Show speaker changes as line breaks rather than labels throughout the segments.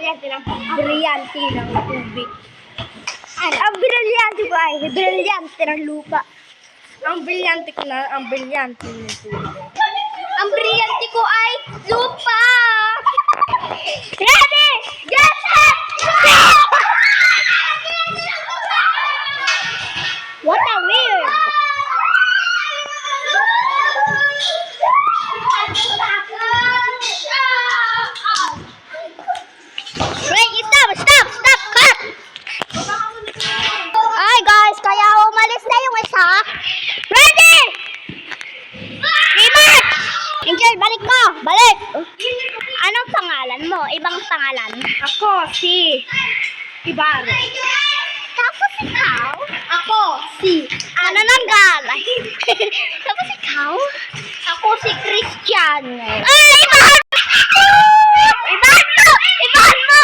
brilyante ng tubig. Ang brilyante ko ay brilyante ng lupa. Ang brilyante ko na, ang brilyante ng tubig. Ang brilyante ko ay lupa! Ready? Yes! What a weird! Wait, stop, cut! Ay guys, kaya umalis na yung isa. Ready? Rematch! Angel, balik mo! Balik! Anong pangalan mo? Ibang pangalan? Ako, si Ibarra. Tapos ikaw? Ako, si Anananggalay. Tapos ikaw? Ako si Cristiano. Ay, ibahan mo! Ibahan mo!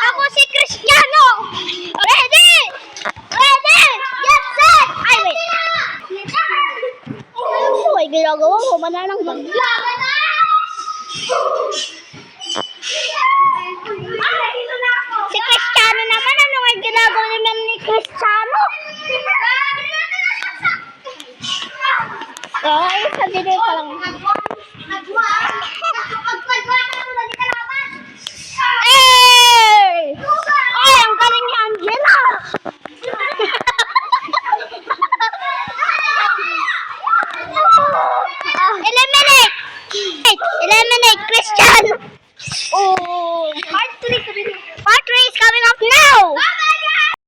Ako si Cristiano. Ready? Ready? Get set! Ay, wait. Ano ay ginagawa mo? Manalang bagla. Si Cristiano naman, ano ay ginagawa naman ni Cristiano? Ay, sabi ko lang.